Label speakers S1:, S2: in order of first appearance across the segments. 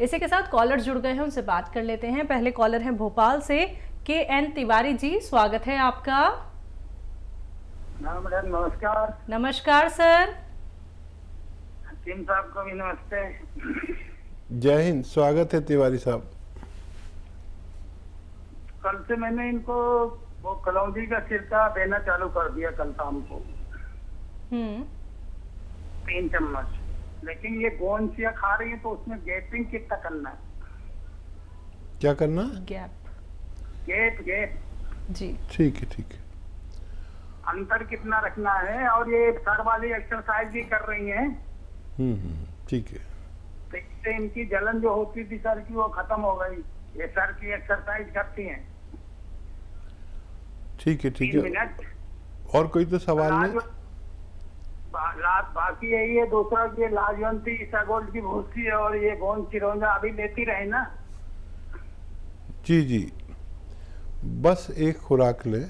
S1: इसी के साथ कॉलर जुड़ गए हैं, उनसे बात कर लेते हैं। पहले कॉलर हैं भोपाल से KN तिवारी जी, स्वागत है आपका।
S2: मैडम नमस्कार।
S1: नमस्कार सर।
S2: हकीम साहब को भी नमस्ते।
S3: जय हिंद, स्वागत है तिवारी साहब।
S2: कल से मैंने इनको वो कलौंजी का सिरका देना चालू कर दिया कल शाम को 3 चम्मच, लेकिन ये गोंदसिया खा रही है तो उसमें गैपिंग कितना करना है?
S3: क्या करना?
S2: गैप
S1: जी
S3: ठीक है, ठीक है।
S2: अंतर कितना रखना है? और ये सर वाली एक्सरसाइज भी कर रही हैं,
S3: ठीक है।
S2: तो इससे इनकी जलन जो होती थी सर की वो खत्म हो गई। ये सर की एक्सरसाइज करती हैं।
S3: ठीक है, ठीक
S2: 3
S3: है।
S2: मिनट।
S3: और कोई तो सवाल नहीं?
S2: बाकी यही है, दूसरा ये लाजवंती ईसागोल्ड की भूसी है और ये गोंद चिरौंजा अभी लेती रहे ना?
S3: जी जी, बस एक खुराक लें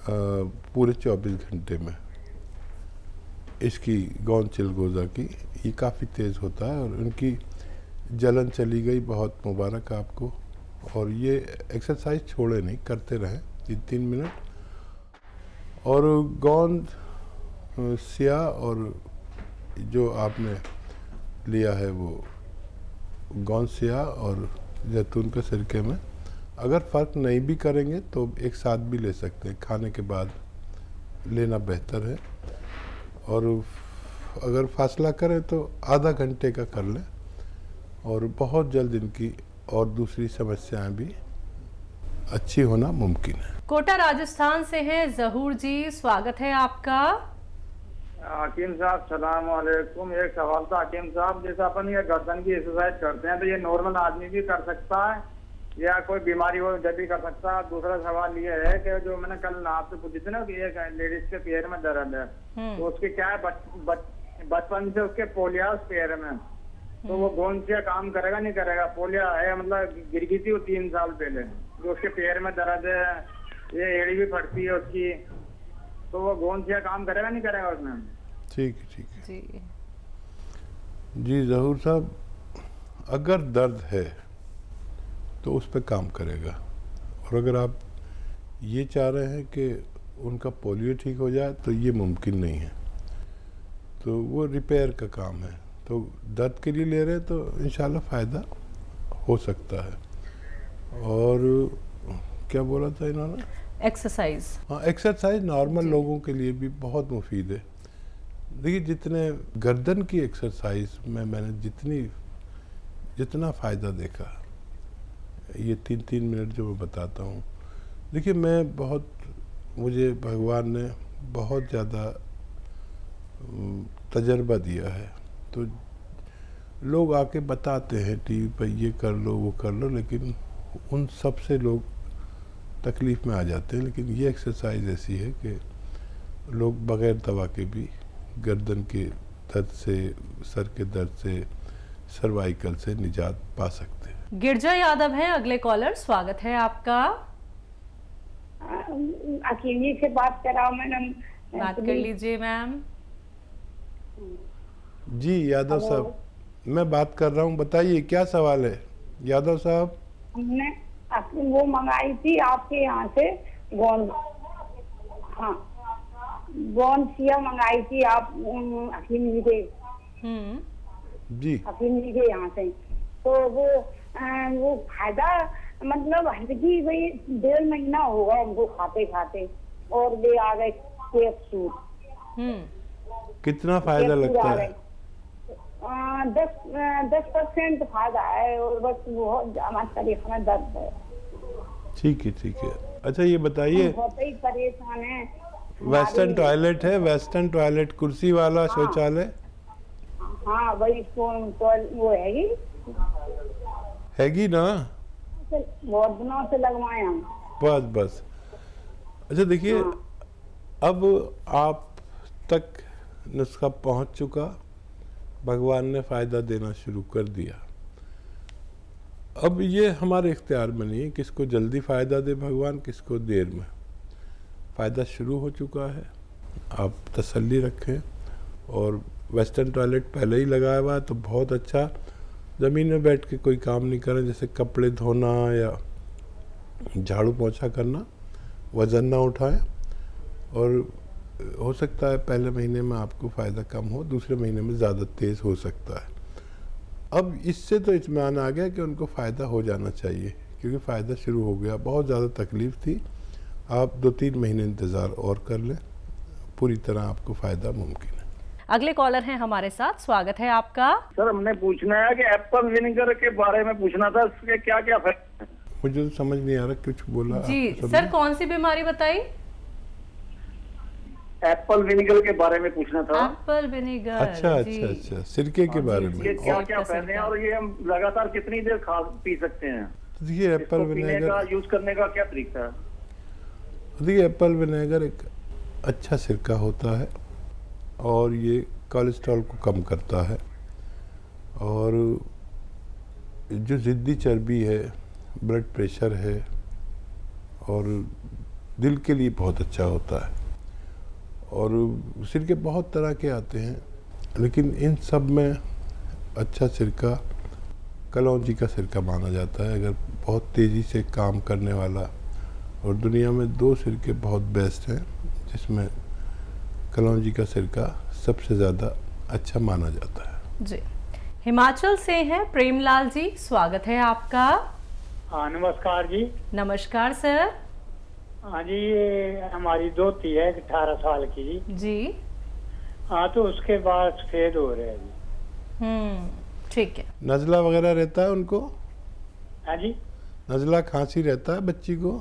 S3: पूरे 24 घंटे में इसकी गोंद चिलगोजा की। ये काफ़ी तेज़ होता है और उनकी जलन चली गई, बहुत मुबारक आपको। और ये एक्सरसाइज छोड़े नहीं, करते रहें 3 मिनट। और गोंद सिया और जो आपने लिया है वो गोंद सिया और जैतून के सिरके में अगर फ़र्क नहीं भी करेंगे तो एक साथ भी ले सकते हैं, खाने के बाद लेना बेहतर है। और अगर फासला करें तो आधा घंटे का कर लें और बहुत जल्द इनकी और दूसरी समस्याएं भी अच्छी होना मुमकिन है।
S1: कोटा राजस्थान से हैं जहूर जी, स्वागत है आपका।
S2: हकीम साहब सलाम वालेकुम। एक सवाल था हकीम साहब, जैसे अपन ये गर्दन की एक्सरसाइज करते हैं तो ये नॉर्मल आदमी भी कर सकता है या कोई बीमारी हो जब भी कर सकता है? दूसरा सवाल ये है कि जो मैंने कल आपसे पूछी थी ना कि एक लेडीज के पैर में दर्द है, तो उसके क्या है बचपन से उसके पोलिया पैर में, तो वो गोंदसिया काम करेगा नहीं करेगा? पोलिया है, मतलब गिर गई थी वो 3 साल पहले, जो उसके पैर में दर्द है, ये एड़ी भी फटती है उसकी, तो वो गोंदसिया काम करेगा नहीं करेगा उसमें?
S3: ठीक है, ठीक है
S1: जी
S3: जी जहूर साहब, अगर दर्द है तो उस पर काम करेगा। और अगर आप ये चाह रहे हैं कि उनका पोलियो ठीक हो जाए तो ये मुमकिन नहीं है, तो वो रिपेयर का काम है। तो दर्द के लिए ले रहे हैं तो इंशाल्लाह फ़ायदा हो सकता है। और क्या बोला था इन्होंने?
S1: एक्सरसाइज।
S3: हाँ, एक्सरसाइज नॉर्मल लोगों के लिए भी बहुत मुफीद है। देखिए, जितने गर्दन की एक्सरसाइज में मैंने जितना फ़ायदा देखा, ये 3 मिनट जो मैं बताता हूँ, देखिए मुझे भगवान ने बहुत ज़्यादा तजर्बा दिया है। तो लोग आके बताते हैं टीवी पर ये कर लो वो कर लो, लेकिन उन सब से लोग तकलीफ़ में आ जाते हैं। लेकिन ये एक्सरसाइज ऐसी है कि लोग बग़ैर दवा के भी गर्दन के दर्द से, सर के दर्द से, सर्वाइकल से निजात पा सकते हैं।
S1: गिरजा यादव हैं अगले कॉलर, स्वागत है आपका।
S4: अकेली से बात कराओ मैडम।
S1: बात कर लीजिए मैम।
S3: जी यादव साहब, मैं बात कर रहा हूँ, बताइए क्या सवाल है यादव साहब?
S4: हमने वो मंगाई थी आपके यहाँ से गोंद, हाँ गोंदसिया मंगाई थी आप हकीम जी के,
S3: जी
S4: हकीम जी के यहाँ से। तो वो फायदा मतलब हल्की भाई 1.5 महीना होगा उनको खाते खाते, और वे आ गए कैप्सूल।
S3: कितना फायदा लगता है?
S4: 10% फायदा है और बस बहुत हमारे शरीर में दर्द है।
S3: ठीक है, ठीक है। अच्छा ये बताइए,
S4: बहुत ही परेशान है।
S3: वेस्टर्न टॉयलेट है? वेस्टर्न टॉयलेट, कुर्सी वाला शौचालय?
S4: हाँ वही वो
S3: हैगी ना?
S4: बहुत दिनों से लगवाए हम।
S3: बस। अच्छा देखिए, अब आप तक नुस्खा पहुंच चुका, भगवान ने फ़ायदा देना शुरू कर दिया। अब ये हमारे इख्तियार में नहीं है किसको जल्दी फ़ायदा दे भगवान, किसको देर में। फ़ायदा शुरू हो चुका है, आप तसल्ली रखें। और वेस्टर्न टॉयलेट पहले ही लगाया हुआ है तो बहुत अच्छा। ज़मीन में बैठ के कोई काम नहीं करें, जैसे कपड़े धोना या झाड़ू पोंछा करना, वज़न ना उठाएं। और हो सकता है पहले महीने में आपको फ़ायदा कम हो, दूसरे महीने में ज़्यादा तेज़ हो सकता है। अब इससे तो इत्मीनान आ गया कि उनको फ़ायदा हो जाना चाहिए, क्योंकि फ़ायदा शुरू हो गया। बहुत ज़्यादा तकलीफ़ थी, आप 2-3 महीने इंतज़ार और कर लें, पूरी तरह आपको फ़ायदा मुमकिन है।
S1: अगले कॉलर हैं हमारे साथ, स्वागत है आपका।
S2: सर हमने पूछना है कि एप्पल विनेगर के बारे में पूछना था, इसके क्या क्या फायदे हैं?
S3: मुझे तो समझ नहीं आ रहा, कुछ बोला
S1: जी
S3: आपको
S1: सर,
S3: समझे?
S1: कौन सी बीमारी बताई?
S2: एप्पल विनेगर के बारे में पूछना था।
S1: Apple vinegar.
S3: अच्छा
S1: जी।
S3: अच्छा अच्छा, सिरके के बारे में।
S2: ये क्या
S1: और
S2: क्या फायदे हैं और ये हम लगातार कितनी देर खा पी सकते हैं?
S3: देखिए एप्पल
S2: इसको पीने का,
S3: विनेगर,
S2: यूज करने का क्या तरीका है?
S3: देखिए एप्पल विनेगर एक अच्छा सिरका होता है और ये कोलेस्ट्रॉल को कम करता है, और जो ज़िद्दी चर्बी है, ब्लड प्रेशर है, और दिल के लिए बहुत अच्छा होता है। और सिरके बहुत तरह के आते हैं, लेकिन इन सब में अच्छा सिरका कलौंजी का सिरका माना जाता है, अगर बहुत तेज़ी से काम करने वाला। और दुनिया में 2 सिरके बहुत बेस्ट हैं, जिसमें कलौंजी का सिरका सबसे ज़्यादा अच्छा माना जाता है।
S1: जी। हिमाचल से हैं प्रेमलाल जी, स्वागत है आपका।
S5: हाँ नमस्कार जी।
S1: नमस्कार सर।
S5: हाँ जी, ये हमारी दोती है 18 साल की जी।
S1: जी।
S5: हाँ तो उसके बाद सफेद हो रहे हैं जी।
S1: ठीक है।
S3: नज़ला वगैरह रहता है उनको?
S5: हाँ जी।
S3: नज़ला खांसी रहता है बच्ची को?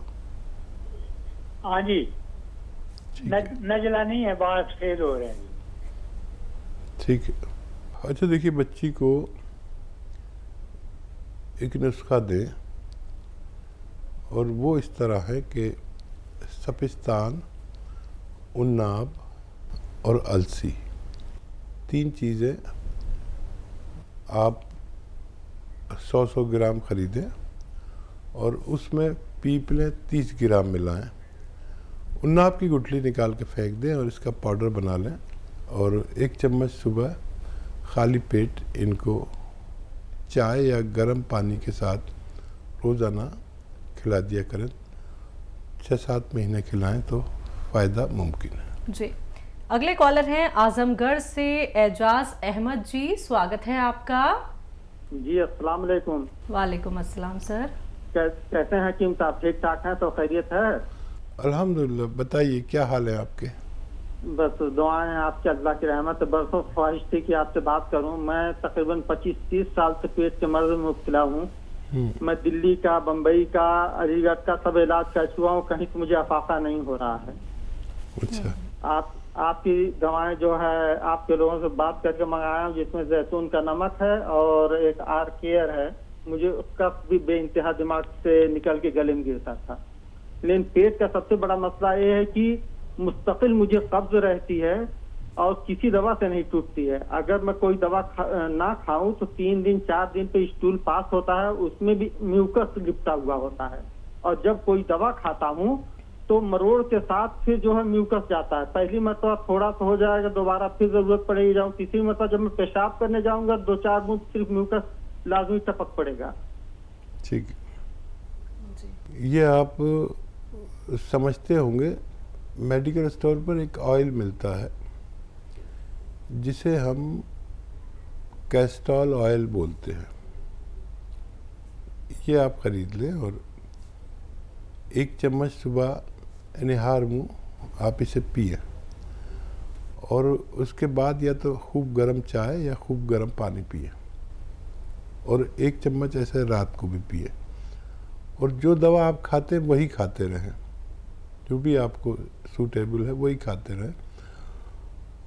S5: हाँ जी।
S3: ठीक है,
S5: नजला नहीं है, बाल सफेद हो रहे हैं जी।
S3: ठीक है। अच्छा देखिए, बच्ची को एक नुस्खा दें, और वो इस तरह है कि सपिस्तान, उन्नाब और अलसी, 3 चीज़ें आप 100-100 ग्राम ख़रीदें और उसमें पीपलें 30 ग्राम मिलाएं। उन्नाब की गुठली निकाल के फेंक दें और इसका पाउडर बना लें, और 1 चम्मच सुबह खाली पेट इनको चाय या गर्म पानी के साथ रोज़ाना खिला दिया करें। 6-7 महीने खिलाएं तो फ़ायदा मुमकिन है।
S1: जी। अगले कॉलर हैं आजमगढ़ से एजाज अहमद जी, स्वागत है आपका।
S6: जी अस्सलाम वालेकुम।
S1: वालेकुम अस्सलाम सर।
S6: कैसे हैं हकीम साहब, ठीक ठाक हैं? तो खैरियत है?
S3: अल्हम्दुलिल्लाह। बताइए क्या हाल है आपके?
S6: बस दुआएं हैं आपके, अल्लाह की रहमत। बरसों ख्वाहिश थी कि आपसे बात करूं। मैं तकरीबन 25-30 साल से पेट के मर्ज में मुब्तला हूं। मैं दिल्ली का, बम्बई का, अलीगढ़ का सब इलाज कर चुका हूँ, कहीं से मुझे अफाका नहीं हो रहा है।
S3: अच्छा।
S6: आपकी दवाएं जो है आपके लोगों से बात करके मंगाया हूँ, जिसमें जैतून का नमक है और एक आर केयर है। मुझे उसका भी बेइंतहा दिमाग से निकल के गले में गिरता था। लेकिन पेट का सबसे बड़ा मसला ये है कि मुस्तकिल मुझे कब्ज रहती है और किसी दवा से नहीं टूटती है। अगर मैं कोई दवा ना खाऊं तो 3 दिन 4 दिन पे स्टूल पास होता है, उसमें भी म्यूकस लिपटा हुआ होता है। और जब कोई दवा खाता हूं तो मरोड़ के साथ फिर जो है म्यूकस जाता है। पहली मरतबा थोड़ा सा हो जाएगा, दोबारा फिर जरूरत पड़ेगी जाऊँ। तीसरी मरतबा जब मैं पेशाब करने जाऊंगा 2-4 बूंद सिर्फ म्यूकस लाजमी टपक पड़ेगा।
S3: ठीक। ये आप समझते होंगे, मेडिकल स्टोर पर एक ऑयल मिलता है जिसे हम कैस्टॉल ऑयल बोलते हैं। ये आप ख़रीद लें और 1 चम्मच सुबह निहार मुँह आप इसे पिए, और उसके बाद या तो खूब गर्म चाय या खूब गर्म पानी पिए, और 1 चम्मच ऐसे रात को भी पिए। और जो दवा आप खाते हैं वही खाते रहें, जो भी आपको सूटेबल है वही खाते रहें।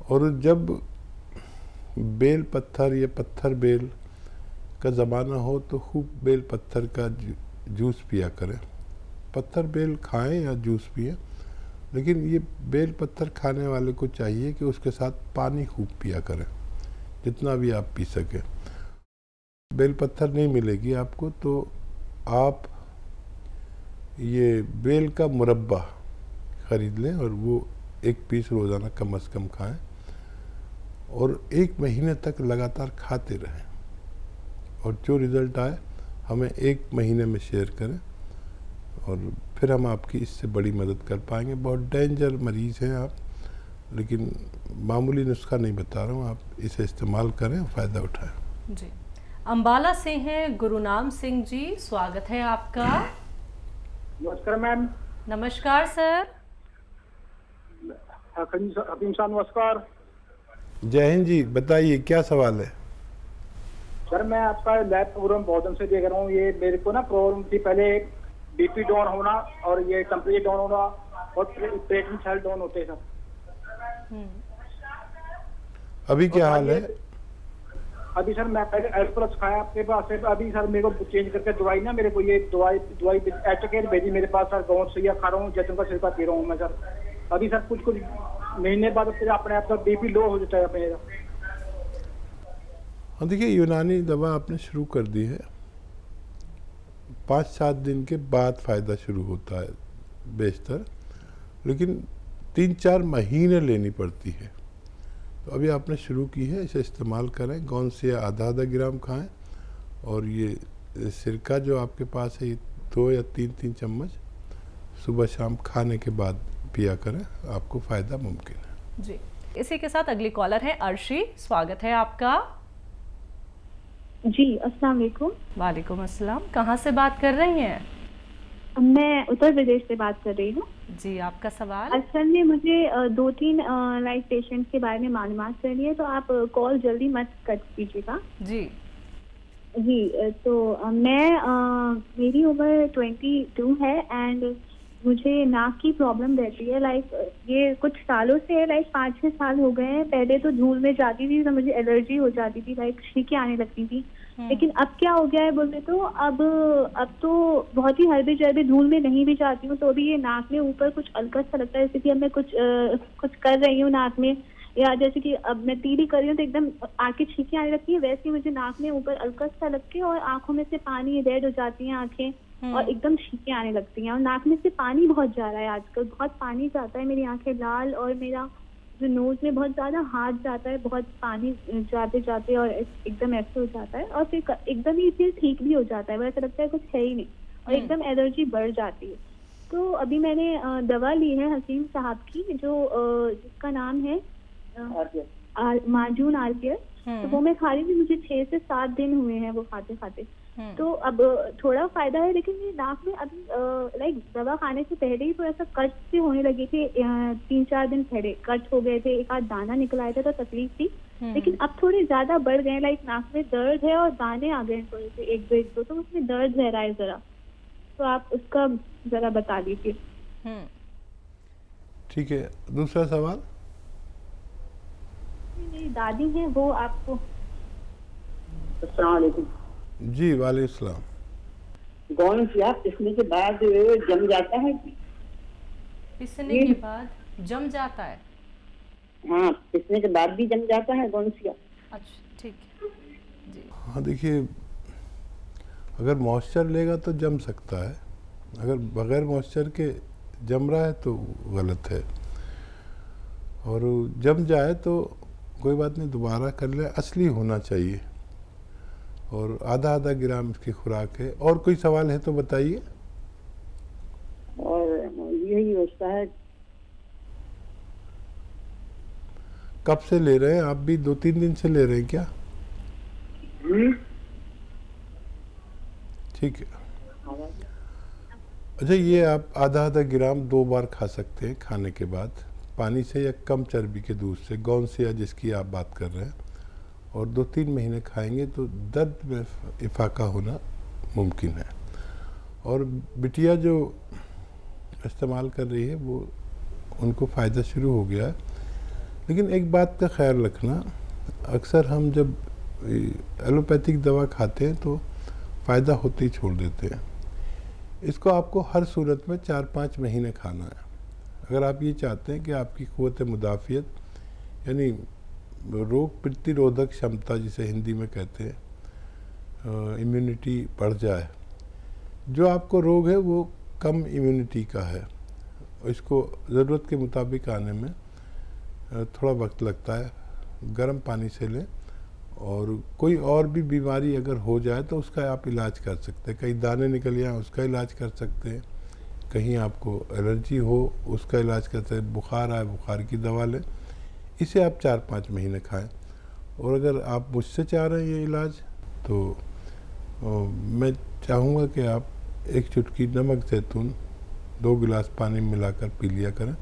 S3: और जब बेल पत्थर या पत्थर बेल का ज़माना हो तो खूब बेल पत्थर का जूस पिया करें। पत्थर बेल खाएं या जूस पिए, लेकिन ये बेल पत्थर खाने वाले को चाहिए कि उसके साथ पानी खूब पिया करें, जितना भी आप पी सकें। बेल पत्थर नहीं मिलेगी आपको तो आप ये बेल का मुरब्बा ख़रीद लें और वो 1 पीस रोज़ाना कम से कम खाएं, और 1 महीने तक लगातार खाते रहें। और जो रिज़ल्ट आए हमें 1 महीने में शेयर करें और फिर हम आपकी इससे बड़ी मदद कर पाएंगे। बहुत डेंजर मरीज़ हैं आप, लेकिन मामूली नुस्खा नहीं बता रहा हूँ, आप इसे इस्तेमाल करें और फ़ायदा उठाएं।
S1: जी, अम्बाला से हैं गुरुनाम सिंह जी, स्वागत है आपका।
S5: नमस्कार मैम।
S1: नमस्कार सर।
S5: हकीम साहब नमस्कार।
S3: जय हिंद जी, बताइए क्या सवाल है।
S5: सर मैं आपका लाइव प्रोग्राम बहुत दिन से देख रहा हूँ। ये मेरे को ना प्रॉब्लम थी पहले, बीपी डाउन होना और ये टेम्परेचर डाउन होना और पेट में सेल डाउन होते सर।
S3: अभी क्या हाल है?
S5: अभी सर मैं पहले एल्प्लस खाया आपके पास से, अभी सर मेरे को चेंज करके दवाई ना, मेरे को ये दवाई एटोकेयर भेजी मेरे पास सर। गाँव से खा रहा हूँ, जैतून का छिलका पी रहा हूँ मैं सर। अभी सर कुछ महीने बाद फिर अपने आप का बीपी लो हो जाता है अपने।
S3: हाँ देखिए, यूनानी दवा आपने शुरू कर दी है, 5-7 दिन के बाद फ़ायदा शुरू होता है बेशतर, लेकिन 3-4 महीने लेनी पड़ती है। तो अभी आपने शुरू की है, इसे इस्तेमाल करें। कौन से आधा ग्राम खाएं और ये सिरका जो आपके पास है, ये 2 या 3 चम्मच सुबह शाम खाने के बाद पिया करें, आपको फ़ायदा मुमकिन है।
S1: जी, इसी के साथ अगली कॉलर है अर्शी, स्वागत है आपका।
S7: जी अस्सलाम वालेकुम।
S1: वालेकुम अस्सलाम, कहाँ से बात कर रही हैं?
S7: मैं उत्तर प्रदेश से बात कर रही हूँ।
S1: जी, आपका सवाल।
S7: असल में मुझे 2-3 लाइफ पेशेंट के बारे में मालूमात करनी है, तो आप कॉल जल्दी मत कट कीजिएगा।
S1: जी
S7: जी, तो मेरी उम्र 22 है एंड मुझे नाक की प्रॉब्लम रहती है। लाइक ये कुछ सालों से है, लाइक 5-6 साल हो गए हैं। पहले तो धूल में जाती थी तो मुझे एलर्जी हो जाती थी, लाइक छींकें आने लगती थी। लेकिन अब क्या हो गया है बोले तो अब तो बहुत ही हल्बी जल्दी धूल में नहीं भी जाती हूँ, तो अभी ये नाक में ऊपर कुछ अलकस सा लगता है, जैसे कि अब मैं कुछ कर रही हूँ नाक में, या जैसे कि अब मैं तीली कर रही हूँ तो एकदम आके छींकें आने लगती है। वैसे ही मुझे नाक में ऊपर अलकस सा लग के और आंखों में से पानी रेड हो जाती है आंखें और एकदम छींकें आने लगती हैं और नाक में से पानी बहुत जा रहा है आजकल, बहुत पानी जाता है। मेरी आंखें लाल और मेरा जो नोज में बहुत ज्यादा हाथ जाता है, बहुत पानी जाते जाते और एकदम ऐसे हो जाता है और फिर एकदम ही फिर ठीक भी हो जाता है, वैसा लगता है कुछ है ही नहीं और एकदम एलर्जी बढ़ जाती है। तो अभी मैंने दवा ली है हकीम साहब की, जो जिसका नाम है माजून आरकेयर, तो वो मैं खा रही थी। मुझे 6 से 7 दिन हुए हैं वो खाते खाते, तो अब थोड़ा फायदा है। लेकिन ये नाक में अभी लाइक दवा खाने से पहले ही थोड़ा सा कट से होने लगे थे, 3-4 दिन पहले कट हो गए थे, एक आध दाना निकल आया था तो तकलीफ थी। लेकिन अब थोड़े ज्यादा बढ़ गए, लाइक नाक में दर्द है और दाने आ गए थोड़े से 1-2, तो उसमें दर्द रह रहा है जरा, तो आप उसका जरा बता दीजिए।
S3: ठीक है, दूसरा सवाल।
S7: मेरी दादी है वो आपको।
S5: अस्सलाम वालेकुम।
S3: जी वालेकुम सलाम।
S8: गौनसिया पिसने के बाद जम जाता है?
S1: पिसने के बाद जम जाता है?
S8: हाँ, पिसने के बाद भी जम जाता है गौनसिया।
S1: अच्छा ठीक है जी।
S3: हाँ देखिए, अगर मॉइस्चर लेगा तो जम सकता है, अगर बगैर मॉइस्चर के जम रहा है तो गलत है। और जम जाए तो कोई बात नहीं, दोबारा कर ले, असली होना चाहिए। और आधा ग्राम इसकी खुराक है। और कोई सवाल है तो बताइए।
S8: और यही होता है।
S3: कब से ले रहे हैं आप? भी 2-3 दिन से ले रहे हैं क्या? ठीक है। अच्छा, ये आप आधा ग्राम 2 बार खा सकते हैं खाने के बाद, पानी से या कम चर्बी के दूध से, गौनसिया जिसकी आप बात कर रहे हैं। और 2-3 महीने खाएंगे तो दर्द में इफाका होना मुमकिन है। और बिटिया जो इस्तेमाल कर रही है वो, उनको फ़ायदा शुरू हो गया है। लेकिन एक बात का ख्याल रखना, अक्सर हम जब एलोपैथिक दवा खाते हैं तो फ़ायदा होते ही छोड़ देते हैं। इसको आपको हर सूरत में 4-5 महीने खाना है। अगर आप ये चाहते हैं कि आपकी क़ुव्वत मुदाफ़ियत, यानी रोग प्रतिरोधक क्षमता जिसे हिंदी में कहते हैं, इम्यूनिटी बढ़ जाए। जो आपको रोग है वो कम इम्यूनिटी का है, इसको ज़रूरत के मुताबिक आने में थोड़ा वक्त लगता है। गर्म पानी से लें और कोई और भी बीमारी अगर हो जाए तो उसका आप इलाज कर सकते हैं। कहीं दाने निकल जाए उसका इलाज कर सकते हैं, कहीं आपको एलर्जी हो उसका इलाज कर सकते हैं, बुखार आए बुखार की दवा लें। इसे आप 4-5 महीने खाएं। और अगर आप मुझसे चाह रहे हैं ये इलाज तो मैं चाहूँगा कि आप एक चुटकी नमक जैतून 2 गिलास पानी में मिलाकर पी लिया करें,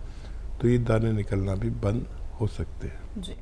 S3: तो ये दाने निकलना भी बंद हो सकते हैं।
S1: जी।